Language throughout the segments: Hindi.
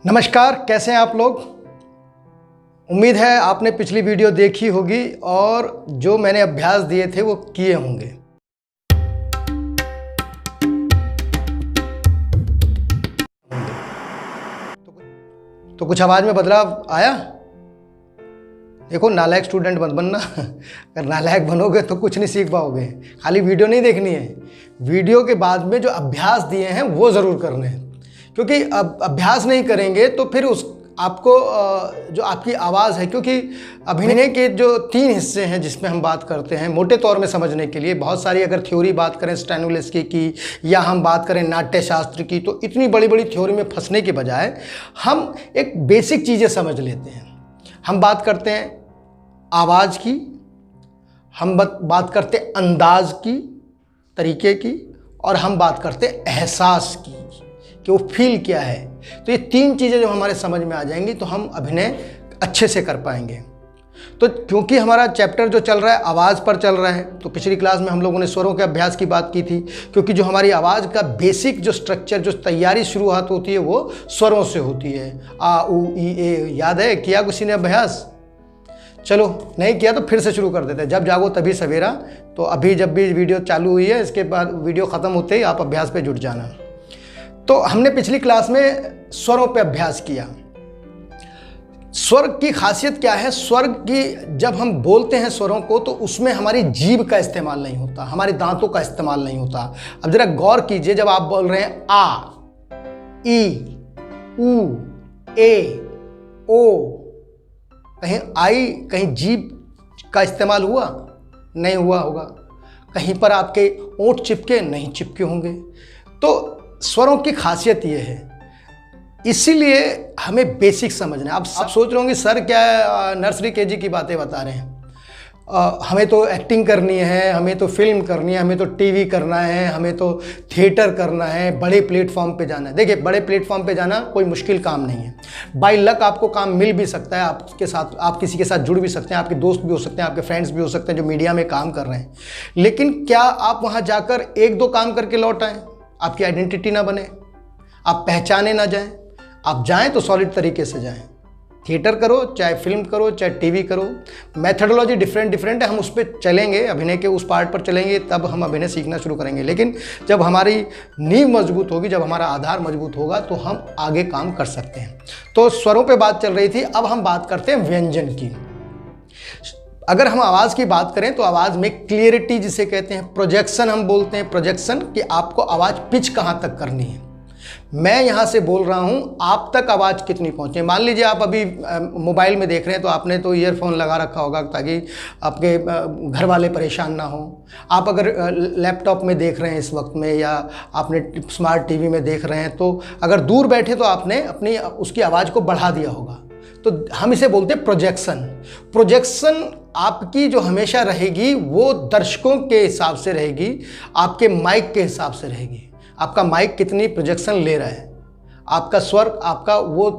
नमस्कार, कैसे हैं आप लोग। उम्मीद है आपने पिछली वीडियो देखी होगी और जो मैंने अभ्यास दिए थे वो किए होंगे। तो कुछ आवाज़ में बदलाव आया। देखो, नालायक स्टूडेंट मत बनना। अगर नालायक बनोगे तो कुछ नहीं सीख पाओगे। खाली वीडियो नहीं देखनी है, वीडियो के बाद में जो अभ्यास दिए हैं वो ज़रूर करने हैं, क्योंकि अब अभ्यास नहीं करेंगे तो फिर उस आपको जो आपकी आवाज़ है, क्योंकि अभिनय के जो 3 हिस्से हैं जिसमें हम बात करते हैं मोटे तौर में समझने के लिए। बहुत सारी अगर थ्योरी बात करें स्टैनिस्लॉवस्की की या हम बात करें नाट्य शास्त्र की, तो इतनी बड़ी बड़ी थ्योरी में फंसने के बजाय हम एक बेसिक चीज़ें समझ लेते हैं। हम बात करते हैं आवाज़ की, हम बात करते हैं अंदाज की, तरीके की, और हम बात करते हैं एहसास की कि वो फील क्या है। तो ये 3 चीज़ें जब हमारे समझ में आ जाएंगी तो हम अभिनय अच्छे से कर पाएंगे। तो क्योंकि हमारा चैप्टर जो चल रहा है आवाज़ पर चल रहा है, तो पिछली क्लास में हम लोगों ने स्वरों के अभ्यास की बात की थी, क्योंकि जो हमारी आवाज़ का बेसिक जो स्ट्रक्चर, जो तैयारी शुरुआत होती है वो स्वरों से होती है। आ उ ई ए, याद है? किया किसी ने अभ्यास? चलो, नहीं किया तो फिर से शुरू कर देते हैं। जब जागो तभी सवेरा। तो अभी जब भी वीडियो चालू हुई है, इसके बाद वीडियो ख़त्म होते ही आप अभ्यास पे जुट जाना। तो हमने पिछली क्लास में स्वरों पे अभ्यास किया। स्वर की खासियत क्या है? स्वर की जब हम बोलते हैं स्वरों को, तो उसमें हमारी जीभ का इस्तेमाल नहीं होता, हमारे दांतों का इस्तेमाल नहीं होता। अब जरा गौर कीजिए, जब आप बोल रहे हैं आ, ई, ऊ, ए, ओ, कहीं आई, कहीं जीभ का इस्तेमाल हुआ? नहीं हुआ होगा। कहीं पर आपके ओंठ चिपके? नहीं चिपके होंगे। तो स्वरों की खासियत ये है, इसीलिए हमें बेसिक समझना है। आप सोच रहे होंगे सर क्या नर्सरी केजी की बातें बता रहे हैं। हमें तो एक्टिंग करनी है, हमें तो फिल्म करनी है, हमें तो टीवी करना है, हमें तो थिएटर करना है, बड़े प्लेटफॉर्म पे जाना है। देखिए, बड़े प्लेटफॉर्म पे जाना कोई मुश्किल काम नहीं है। बाय लक आपको काम मिल भी सकता है, आपके साथ आप किसी के साथ जुड़ भी सकते हैं, आपके दोस्त भी हो सकते हैं, आपके फ्रेंड्स भी हो सकते हैं जो मीडिया में काम कर रहे हैं। लेकिन क्या आप वहाँ जाकर 1-2 काम करके लौट आएँ? आपकी आइडेंटिटी ना बने, आप पहचाने ना जाएं। आप जाएं तो सॉलिड तरीके से जाएं। थिएटर करो, चाहे फिल्म करो, चाहे टीवी करो, मेथडोलॉजी डिफरेंट है। हम उस पर चलेंगे, अभिनय के उस पार्ट पर चलेंगे, तब हम अभिनय सीखना शुरू करेंगे। लेकिन जब हमारी नींव मजबूत होगी, जब हमारा आधार मजबूत होगा, तो हम आगे काम कर सकते हैं। तो स्वरों पे बात चल रही थी, अब हम बात करते हैं व्यंजन की। अगर हम आवाज़ की बात करें तो आवाज़ में क्लियरिटी जिसे कहते हैं, प्रोजेक्शन हम बोलते हैं। प्रोजेक्शन कि आपको आवाज़ पिच कहाँ तक करनी है। मैं यहाँ से बोल रहा हूँ, आप तक आवाज़ कितनी पहुँचे। मान लीजिए आप अभी मोबाइल में देख रहे हैं, तो आपने तो ईयरफोन लगा रखा होगा ताकि आपके घर वाले परेशान ना हो। आप अगर लैपटॉप में देख रहे हैं इस वक्त में, या आपने स्मार्ट टीवी में देख रहे हैं, तो अगर दूर बैठे तो आपने अपनी उसकी आवाज़ को बढ़ा दिया होगा। तो हम इसे बोलते हैं प्रोजेक्शन। प्रोजेक्शन आपकी जो हमेशा रहेगी वो दर्शकों के हिसाब से रहेगी, आपके माइक के हिसाब से रहेगी। आपका माइक कितनी प्रोजेक्शन ले रहा है, आपका स्वर, आपका वो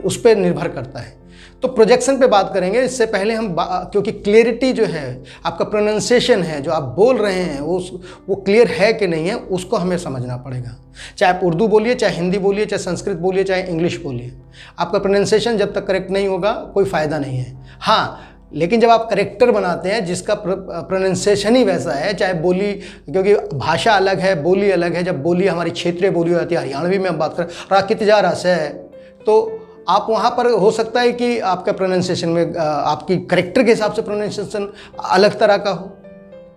उस पर निर्भर करता है। तो प्रोजेक्शन पे बात करेंगे। इससे पहले हम क्योंकि क्लियरिटी जो है, आपका प्रोनाउंसिएशन है, जो आप बोल रहे हैं वो क्लियर है कि नहीं है, उसको हमें समझना पड़ेगा। चाहे आप उर्दू बोलिए, चाहे हिंदी बोलिए, चाहे संस्कृत बोलिए, चाहे इंग्लिश बोलिए, आपका प्रोनाउंसिएशन जब तक करेक्ट नहीं होगा कोई फ़ायदा नहीं है। हाँ, लेकिन जब आप करेक्टर बनाते हैं जिसका प्रोनाउंसिएशन ही वैसा है, चाहे बोली, क्योंकि भाषा अलग है, बोली अलग है। जब बोली हमारी क्षेत्रीय बोली हो जाती है, हरियाणवी में हम बात करें राकित जा रस है, तो आप वहाँ पर हो सकता है कि आपका प्रोनाउंसिएशन में आपकी करेक्टर के हिसाब से प्रोनाउंसिएशन अलग तरह का हो।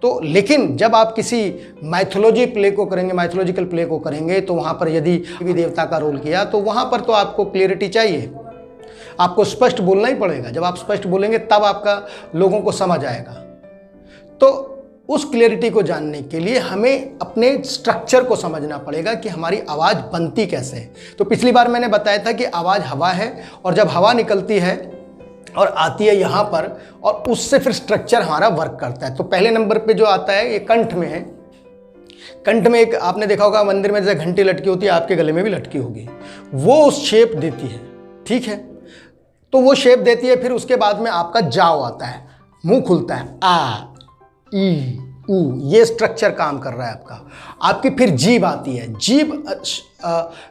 तो लेकिन जब आप किसी माइथोलॉजिकल प्ले को करेंगे, तो वहाँ पर यदि देवी देवता का रोल किया, तो वहाँ पर तो आपको क्लियरिटी चाहिए, आपको स्पष्ट बोलना ही पड़ेगा। जब आप स्पष्ट बोलेंगे तब आपका लोगों को समझ आएगा। तो उस क्लियरिटी को जानने के लिए हमें अपने स्ट्रक्चर को समझना पड़ेगा कि हमारी आवाज़ बनती कैसे है। तो पिछली बार मैंने बताया था कि आवाज़ हवा है, और जब हवा निकलती है और आती है यहाँ पर, और उससे फिर स्ट्रक्चर हमारा वर्क करता है। तो पहले नंबर पे जो आता है ये कंठ में है। कंठ में एक आपने देखा होगा मंदिर में जैसे घंटी लटकी होती है, आपके गले में भी लटकी होगी, वो उस शेप देती है। ठीक है, तो वो शेप देती है। फिर उसके बाद में आपका जाव आता है, मुंह खुलता है, आ, ई, ऊ, ये स्ट्रक्चर काम कर रहा है आपका। आपकी फिर जीभ आती है।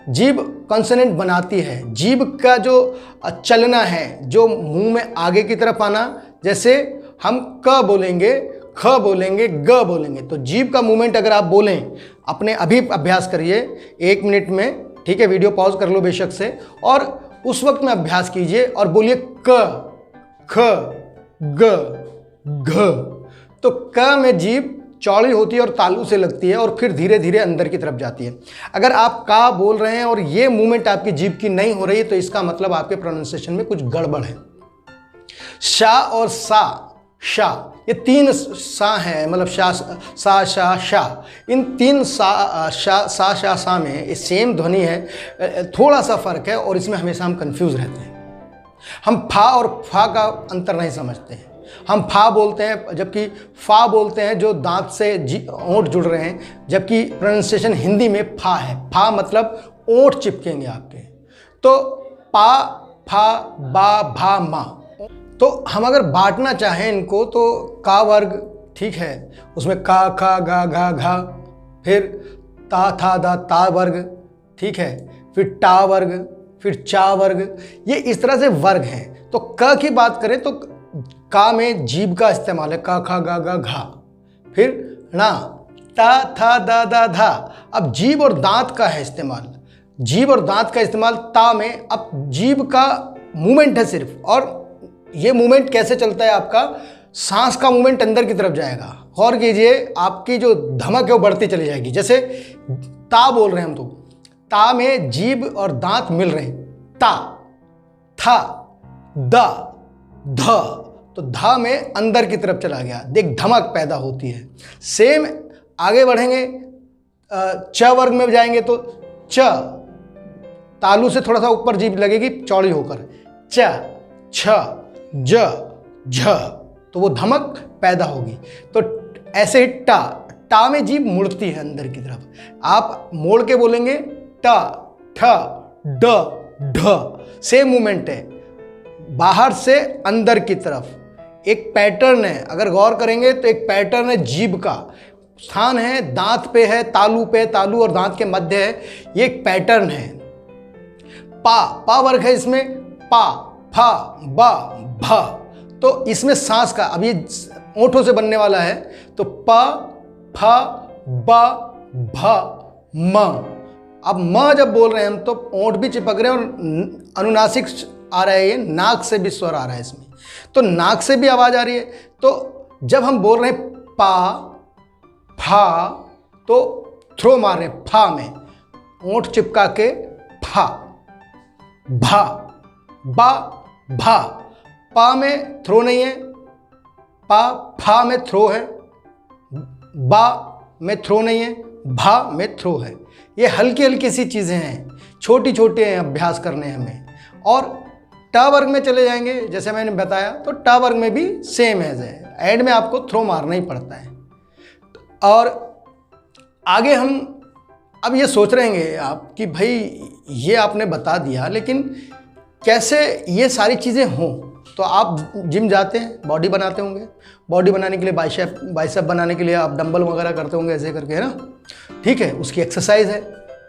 जीभ कॉन्सोनेंट बनाती है। जीभ का जो चलना है, जो मुंह में आगे की तरफ आना, जैसे हम क बोलेंगे, ख बोलेंगे, ग बोलेंगे, तो जीभ का मूवमेंट अगर आप बोलें, अपने अभी अभ्यास करिए 1 मिनट में, ठीक है, वीडियो पॉज कर लो बेशक से, और उस वक्त में अभ्यास कीजिए और बोलिए क, ख, ग, घ। तो क में जीभ चौड़ी होती है और तालू से लगती है और फिर धीरे धीरे अंदर की तरफ जाती है। अगर आप का बोल रहे हैं और ये मूवमेंट आपकी जीभ की नहीं हो रही है, तो इसका मतलब आपके प्रोनाउंसिएशन में कुछ गड़बड़ है। शा और सा, शा, ये 3 सा हैं, मतलब शा, सा, शा, शा। इन 3 सा, शा, सा में सेम ध्वनि है, थोड़ा सा फर्क है और इसमें हमेशा हम कंफ्यूज रहते हैं। हम फा और फा का अंतर नहीं समझते हैं। हम फा बोलते हैं जबकि फा बोलते हैं जो दांत से ओंठ जुड़ रहे हैं, जबकि प्रोनाउंसिएशन हिंदी में फा है। फा मतलब ओंठ चिपकेंगे आपके। तो पा, फा, बा, भा, मा। तो हम अगर बांटना चाहें इनको तो का वर्ग, ठीक है, उसमें का, खा, गा, घा, घा, फिर ता, था, दा, ता वर्ग, ठीक है, फिर टा वर्ग, फिर चा वर्ग, ये इस तरह से वर्ग हैं। तो क की बात करें तो का में जीभ का इस्तेमाल है, का, खा, गा, गा, घा, फिर ना, ता, था, दा, दा, धा। अब जीभ और दांत का है इस्तेमाल, जीभ और दांत का इस्तेमाल ता में। अब जीभ का मूवमेंट है सिर्फ, और ये मूवमेंट कैसे चलता है आपका, सांस का मूवमेंट अंदर की तरफ जाएगा। गौर कीजिए, आपकी जो धमक है वो बढ़ती चली जाएगी। जैसे ता बोल रहे हैं हम, तो ता में जीभ और दांत मिल रहे हैं, ता, था, दा, ध, तो धा में अंदर की तरफ चला गया, देख धमक पैदा होती है। सेम आगे बढ़ेंगे, च वर्ग में जाएंगे तो च, तालू से थोड़ा सा ऊपर जीभ लगेगी चौड़ी होकर, च, छ, ज, झ, तो वो धमक पैदा होगी। तो ऐसे ही टा, टा में जीभ मुड़ती है अंदर की तरफ, आप मोड़ के बोलेंगे टा, ठ, ड, ढ, सेम मूवमेंट है, बाहर से अंदर की तरफ एक पैटर्न है। अगर गौर करेंगे तो एक पैटर्न है, जीभ का स्थान है, दांत पे है, तालू पे, तालू और दांत के मध्य है, ये एक पैटर्न है। पा वर्ग है इसमें, पा, फा, बा, भा। तो इसमें सांस का, अब ये ओंठों से बनने वाला है, तो प, फ, ब, भ, म। अब म जब बोल रहे हैं हम तो ओंठ भी चिपक रहे हैं और अनुनासिक आ रहा है, ये नाक से भी स्वर आ रहा है इसमें, तो नाक से भी आवाज आ रही है। तो जब हम बोल रहे हैं पा, फा, तो थ्रो मार रहे हैं, फा में ओंठ चिपका के फा, भा, बा, भा। पा में थ्रो नहीं है, पा, फा में थ्रो है, बा में थ्रो नहीं है, भा में थ्रो है। ये हल्की हल्की सी चीज़ें हैं, छोटी छोटी हैं, अभ्यास करने हमें। और टा वर्ग में चले जाएंगे, जैसे मैंने बताया, तो टा वर्ग में भी सेम है, एंड में आपको थ्रो मारना ही पड़ता है। और आगे हम अब ये सोच रहे हैं आप कि भाई ये आपने बता दिया, लेकिन कैसे ये सारी चीज़ें हों। तो आप जिम जाते हैं, बॉडी बनाते होंगे, बॉडी बनाने के लिए बाइसेप बनाने के लिए आप डंबल वगैरह करते होंगे ऐसे करके, है ना, ठीक है, उसकी एक्सरसाइज है,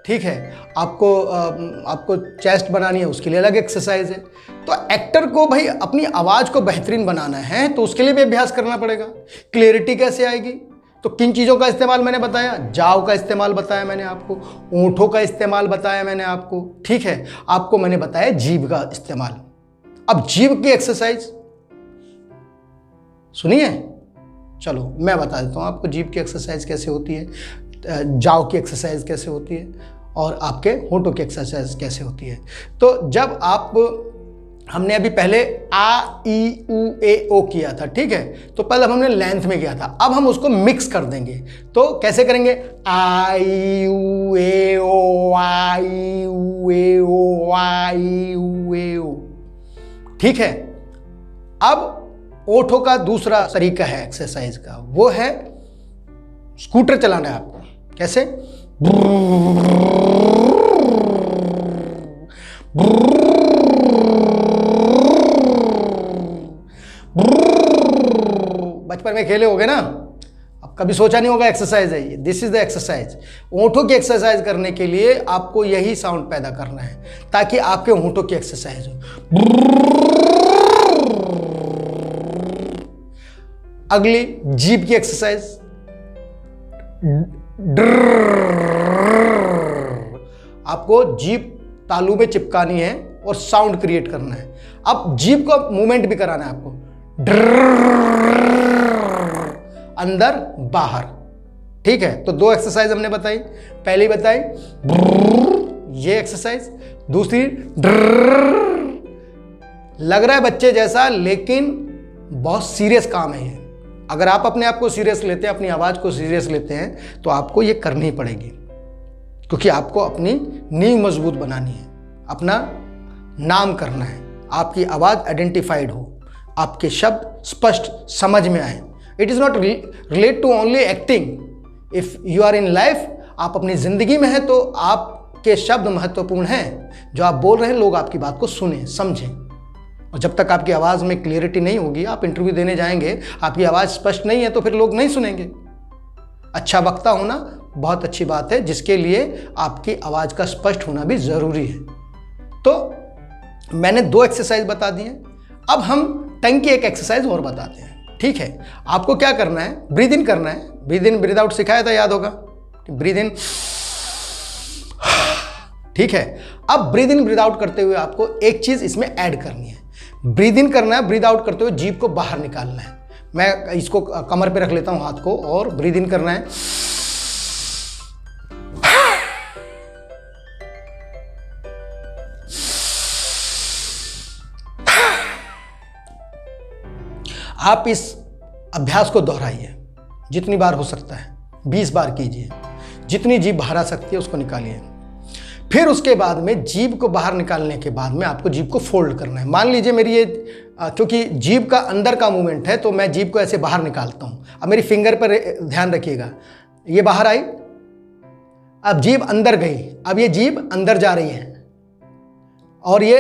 ठीक है। आपको चेस्ट बनानी है, उसके लिए अलग एक्सरसाइज है। तो एक्टर को भाई अपनी आवाज़ को बेहतरीन बनाना है तो उसके लिए भी अभ्यास करना पड़ेगा। क्लैरिटी कैसे आएगी, तो किन चीज़ों का इस्तेमाल मैंने बताया, जाव का इस्तेमाल बताया मैंने आपको, ओंठों का इस्तेमाल बताया मैंने आपको, ठीक है, आपको मैंने बताया जीभ का इस्तेमाल। अब जीभ की एक्सरसाइज सुनिए, चलो मैं बता देता हूँ आपको जीभ की एक्सरसाइज कैसे होती है, जाव की एक्सरसाइज कैसे होती है, और आपके होंठों की एक्सरसाइज कैसे होती है। तो जब आप, हमने अभी पहले आ, ई, उ, ए, ओ किया था, ठीक है, तो पहले हमने लेंथ में किया था, अब हम उसको मिक्स कर देंगे। तो कैसे करेंगे, आई, उ, ए, ओ, आई, उ, ए, ओ, आई, उ, ए, ओ, ठीक है। अब ओठों का दूसरा तरीका है एक्सरसाइज का, वो है स्कूटर चलाना है आपको। कैसे, बचपन में खेले होगे ना, अब कभी सोचा नहीं होगा एक्सरसाइज है ये, दिस इज द एक्सरसाइज। होंठों की एक्सरसाइज करने के लिए आपको यही साउंड पैदा करना है ताकि आपके होंठों की एक्सरसाइज हो। अगली जीभ की एक्सरसाइज, आपको जीभ तालू में चिपकानी है और साउंड क्रिएट करना है। अब जीभ को मूवमेंट भी कराना है आपको, अंदर बाहर। ठीक है, तो दो एक्सरसाइज हमने बताई। पहली बताई ये एक्सरसाइज, दूसरी लग रहा है बच्चे जैसा लेकिन बहुत सीरियस काम है ये। अगर आप अपने आप को सीरियस लेते हैं, अपनी आवाज को सीरियस लेते हैं तो आपको ये करनी पड़ेगी, क्योंकि आपको अपनी नींव मजबूत बनानी है, अपना नाम करना है, आपकी आवाज आइडेंटिफाइड हो, आपके शब्द स्पष्ट समझ में आए। It is not relate to only acting. If you are in life, आप अपनी जिंदगी में हैं तो आपके शब्द महत्वपूर्ण हैं। जो आप बोल रहे हैं लोग आपकी बात को सुने, समझें। और जब तक आपकी आवाज में क्लियरिटी नहीं होगी, आप इंटरव्यू देने जाएंगे, आपकी आवाज स्पष्ट नहीं है तो फिर लोग नहीं सुनेंगे। अच्छा वक्ता होना बहुत अच्छी बात है, जिसके लिए आपकी आवाज का स्पष्ट होना भी जरूरी है। तो मैंने दो एक्सरसाइज बता दी हैं। अब हम टंग की एक एक्सरसाइज और बताते हैं। ठीक है, आपको क्या करना है, ब्रीद इन करना है। ब्रीद इन ब्रीद आउट सिखाया था, याद होगा। ब्रीद इन, ठीक है। अब ब्रीद इन ब्रीद आउट करते हुए आपको एक चीज इसमें ऐड करनी है। ब्रीद इन करना है, ब्रीद आउट करते हुए जीभ को बाहर निकालना है। मैं इसको कमर पे रख लेता हूं हाथ को, और ब्रीद इन करना है, आप इस अभ्यास को दोहराइए जितनी बार हो सकता है, 20 बार कीजिए। जितनी जीभ बाहर आ सकती है उसको निकालिए। फिर उसके बाद में जीभ को बाहर निकालने के बाद में आपको जीभ को फोल्ड करना है। मान लीजिए मेरी ये क्योंकि जीभ का अंदर का मूवमेंट है तो मैं जीभ को ऐसे बाहर निकालता हूँ। अब मेरी फिंगर पर ध्यान रखिएगा, ये बाहर आई, अब जीभ अंदर गई, अब ये जीभ अंदर जा रही है और ये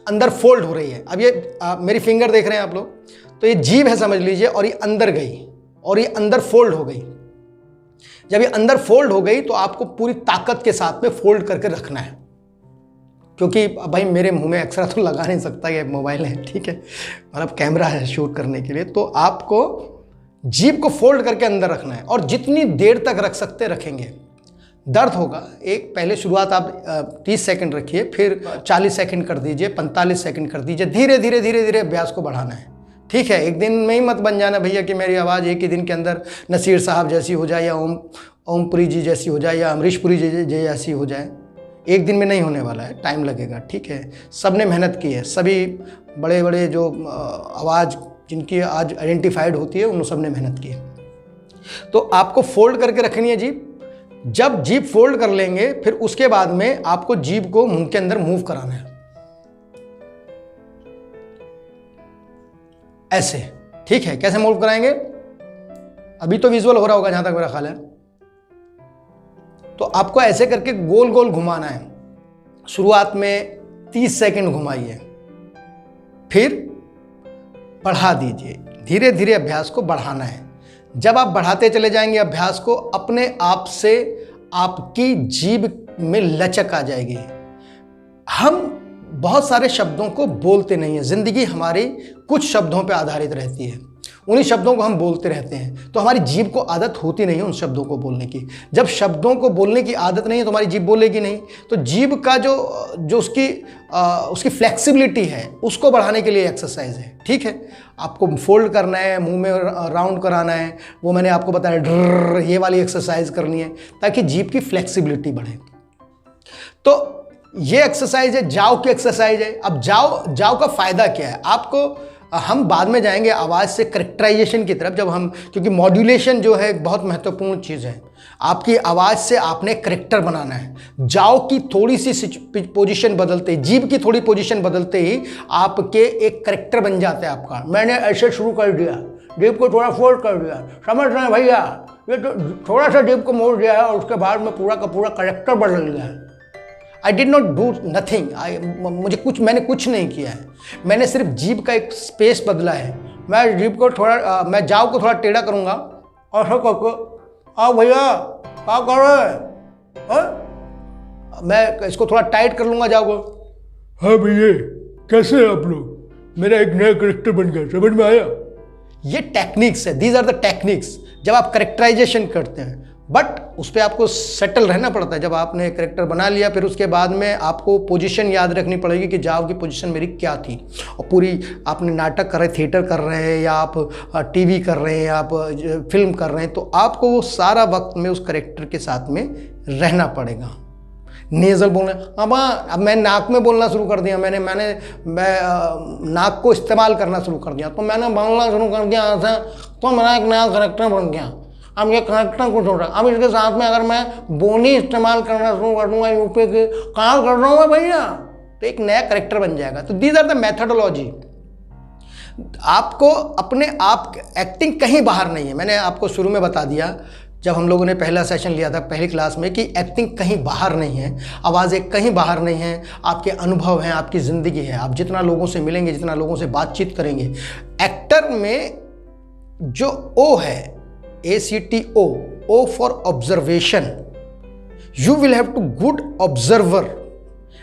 अंदर फोल्ड हो रही है। अब ये मेरी फिंगर देख रहे हैं आप लोग, तो ये जीभ है समझ लीजिए, और ये अंदर गई और ये अंदर फोल्ड हो गई। जब ये अंदर फोल्ड हो गई तो आपको पूरी ताकत के साथ में फोल्ड करके रखना है, क्योंकि भाई मेरे मुंह में एक्सरा तो लगा नहीं सकता, ये मोबाइल है, ठीक है, मतलब कैमरा है शूट करने के लिए। तो आपको जीभ को फोल्ड करके अंदर रखना है और जितनी देर तक रख सकते रखेंगे। दर्द होगा, एक पहले शुरुआत आप 30 सेकंड रखिए, फिर 40 सेकंड कर दीजिए, 45 सेकंड कर दीजिए। धीरे धीरे धीरे धीरे अभ्यास को बढ़ाना है। ठीक है, एक दिन में ही मत बन जाना भैया कि मेरी आवाज़ एक ही दिन के अंदर नसीर साहब जैसी हो जाए, या ओमपुरी जी जैसी हो जाए, या अमरीशपुरी जी जैसी हो जाए। एक दिन में नहीं होने वाला है, टाइम लगेगा। ठीक है, सब ने मेहनत की है, सभी बड़े बड़े जो आवाज़ जिनकी आज आइडेंटिफाइड होती है उन सब ने मेहनत की है। तो आपको फोल्ड करके रखनी है जीभ। जब जीभ फोल्ड कर लेंगे फिर उसके बाद में आपको जीभ को मुंह के अंदर मूव कराना है, ऐसे। ठीक है, कैसे मूव कराएंगे, अभी तो विजुअल हो रहा होगा जहां तक मेरा ख्याल है। तो आपको ऐसे करके गोल गोल घुमाना है। शुरुआत में 30 सेकंड घुमाइए, फिर बढ़ा दीजिए। धीरे धीरे अभ्यास को बढ़ाना है। जब आप बढ़ाते चले जाएंगे अभ्यास को, अपने आप से आपकी जीभ में लचक आ जाएगी। हम बहुत सारे शब्दों को बोलते नहीं हैं। जिंदगी हमारी कुछ शब्दों पे आधारित रहती है, उन्हीं शब्दों को हम बोलते रहते हैं। तो हमारी जीभ को आदत होती नहीं है उन शब्दों को बोलने की। जब शब्दों को बोलने की आदत नहीं है तो हमारी जीभ बोलेगी नहीं। तो जीभ का जो उसकी फ्लेक्सिबिलिटी है उसको बढ़ाने के लिए एक्सरसाइज है। ठीक है, आपको फोल्ड करना है, मुंह में राउंड कराना है, वो मैंने आपको बताया, ड्र, ये वाली एक्सरसाइज करनी है ताकि जीभ की फ्लेक्सिबिलिटी बढ़े। तो ये एक्सरसाइज है, जाव की एक्सरसाइज है। अब जाव का फायदा क्या है आपको, हम बाद में जाएंगे आवाज़ से करेक्टराइजेशन की तरफ, जब हम, क्योंकि मॉड्यूलेशन जो है एक बहुत महत्वपूर्ण चीज़ है। आपकी आवाज़ से आपने करेक्टर बनाना है। जाव की थोड़ी सी पोजीशन बदलते ही, जीभ की थोड़ी पोजीशन बदलते ही आपके एक करेक्टर बन जाता है आपका। मैंने ऐसे शुरू कर दिया, जीभ को थोड़ा फोल्ड कर दिया, समझ रहे हैं भैया, ये तो थोड़ा सा जीभ को मोड़ दिया है और उसके बाद में पूरा का पूरा करेक्टर बदल गया है। I did not do nothing, मैंने कुछ नहीं किया है। मैंने सिर्फ जीभ का एक स्पेस बदला है। मैं जीभ को थोड़ा, मैं जाव को थोड़ा टेढ़ा करूँगा, ऐसा करके, हाँ भैया क्या कर रहे हैं? मैं इसको थोड़ा टाइट कर लूँगा, जाओगे। हाँ भैया, कैसे हैं आप लोग? मेरा एक नया करेक्टर बन गया, समझ में आया? ये टेक्निक्स है, दीज आर द टेक्निक्स जब आप करेक्टराइजेशन करते हैं। बट उस पर आपको सेटल रहना पड़ता है। जब आपने करेक्टर बना लिया, फिर उसके बाद में आपको पोजीशन याद रखनी पड़ेगी कि जाओ की पोजीशन मेरी क्या थी। और पूरी आपने नाटक कर रहे, थिएटर कर रहे हैं, या आप टीवी कर रहे हैं, या आप फिल्म कर रहे हैं, तो आपको वो सारा वक्त में उस करेक्टर के साथ में रहना पड़ेगा। नेज़ल बोलना, अब मैं नाक में बोलना शुरू कर दिया, मैं नाक को इस्तेमाल करना शुरू कर दिया, तो मैंने बोलना शुरू कर दिया ऐसा, तो मेरा एक नया करेक्टर बन गया। अब ये करेक्टर कुछ हो रहा है। अब इसके साथ में अगर मैं बोनी इस्तेमाल करना शुरू कर दूंगा, यूपी के कहाँ कर रहा हूँ मैं भैया, तो एक नया करेक्टर बन जाएगा। तो दीज आर द मेथडोलॉजी। आपको अपने आप एक्टिंग कहीं बाहर नहीं है। मैंने आपको शुरू में बता दिया जब हम लोगों ने पहला सेशन लिया था पहली क्लास में, कि एक्टिंग कहीं बाहर नहीं है, आवाज़ें कहीं बाहर नहीं है, आपके अनुभव हैं, आपकी ज़िंदगी है। आप जितना लोगों से मिलेंगे, जितना लोगों से बातचीत करेंगे, एक्टर में जो ओ है, ACTO, O for observation, you will have to good observer.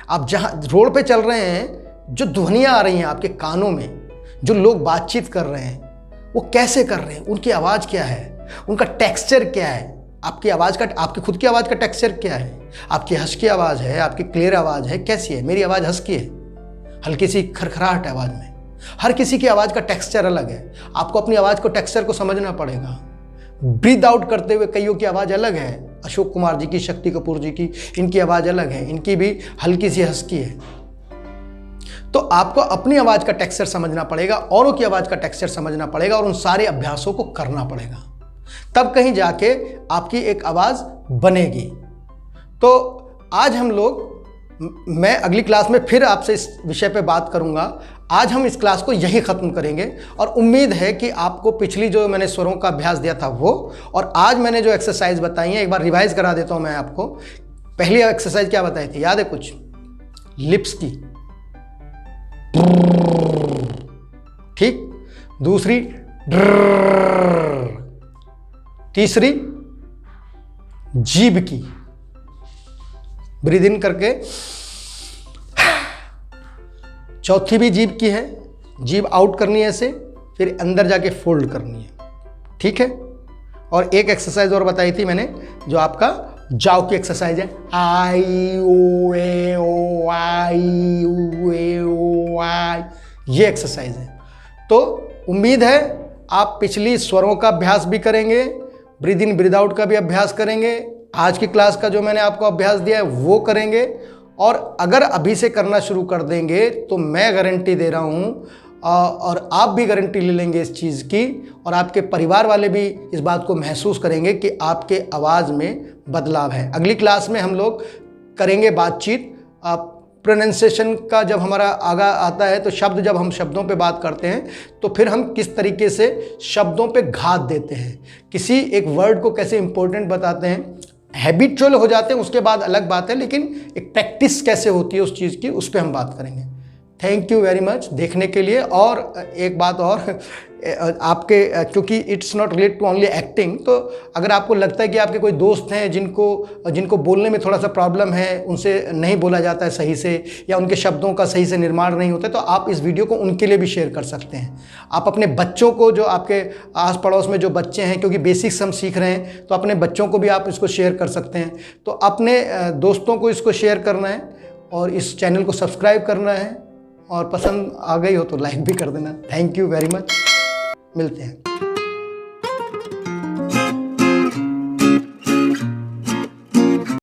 आप जहाँ रोड पे चल रहे हैं, जो ध्वनियाँ आ रही हैं आपके कानों में, जो लोग बातचीत कर रहे हैं वो कैसे कर रहे हैं, उनकी आवाज़ क्या है, उनका टेक्सचर क्या है, आपकी आवाज़ का, आपकी खुद की आवाज़ का टेक्सचर क्या है, आपकी हंस की आवाज़ है, आपकी क्लियर आवाज़ है, कैसी है। मेरी आवाज़ हंस की है, हल्की सी खरखराहट है आवाज़ में। हर किसी की आवाज़ का टेक्सचर अलग है। आपको अपनी आवाज़ को, टेक्सचर को समझना पड़ेगा। ब्रीथ आउट करते हुए कईयों की आवाज़ अलग है। अशोक कुमार जी की, शक्ति कपूर जी की, इनकी आवाज़ अलग है, इनकी भी हल्की सी हंसकी है। तो आपको अपनी आवाज़ का टेक्सचर समझना पड़ेगा, औरों की आवाज़ का टेक्सचर समझना पड़ेगा, और उन सारे अभ्यासों को करना पड़ेगा, तब कहीं जाके आपकी एक आवाज़ बनेगी। तो आज हम लोग, मैं अगली क्लास में फिर आपसे इस विषय पे बात करूंगा। आज हम इस क्लास को यहीं ख़त्म करेंगे, और उम्मीद है कि आपको पिछली जो मैंने स्वरों का अभ्यास दिया था वो, और आज मैंने जो एक्सरसाइज बताई है, एक बार रिवाइज करा देता हूं मैं आपको। पहली एक्सरसाइज क्या बताई थी, याद है कुछ? लिप्स की, ठीक। दूसरी तीसरी जीभ की, ब्रीद इन करके। चौथी भी जीभ की है, जीभ आउट करनी है ऐसे, फिर अंदर जाके फोल्ड करनी है, ठीक है। और एक एक्सरसाइज और बताई थी मैंने, जो आपका जाओ की एक्सरसाइज है, आई ओ ए ओ आई ओ ए ओ आई, ये एक्सरसाइज है। तो उम्मीद है आप पिछली स्वरों का अभ्यास भी करेंगे, ब्रीद इन ब्रीद आउट का भी अभ्यास करेंगे, आज की क्लास का जो मैंने आपको अभ्यास दिया है वो करेंगे। और अगर अभी से करना शुरू कर देंगे तो मैं गारंटी दे रहा हूँ, और आप भी गारंटी ले लेंगे इस चीज़ की, और आपके परिवार वाले भी इस बात को महसूस करेंगे कि आपके आवाज़ में बदलाव है। अगली क्लास में हम लोग करेंगे बातचीत। प्रोनाउंसिएशन का जब हमारा आगा आता है, तो शब्द, जब हम शब्दों पे बात करते हैं, तो फिर हम किस तरीके से शब्दों पे घात देते हैं, किसी एक वर्ड को कैसे इंपॉर्टेंट बताते हैं। हैबिचुअल हो जाते हैं उसके बाद अलग बात है, लेकिन एक प्रैक्टिस कैसे होती है उस चीज़ की, उस पर हम बात करेंगे। थैंक यू वेरी मच देखने के लिए। और एक बात और, आपके, क्योंकि it's not relate to only acting, तो अगर आपको लगता है कि आपके कोई दोस्त हैं जिनको बोलने में थोड़ा सा प्रॉब्लम है, उनसे नहीं बोला जाता है सही से, या उनके शब्दों का सही से निर्माण नहीं होता है, तो आप इस वीडियो को उनके लिए भी शेयर कर सकते हैं। आप अपने बच्चों को, जो आपके आस पड़ोस में जो बच्चे हैं, क्योंकि बेसिक्स हम सीख रहे हैं, तो अपने बच्चों को भी आप इसको शेयर कर सकते हैं। तो अपने दोस्तों को इसको शेयर करना है, और इस चैनल को सब्सक्राइब करना है, और पसंद आ गई हो तो लाइक भी कर देना। थैंक यू वेरी मच, मिलते हैं।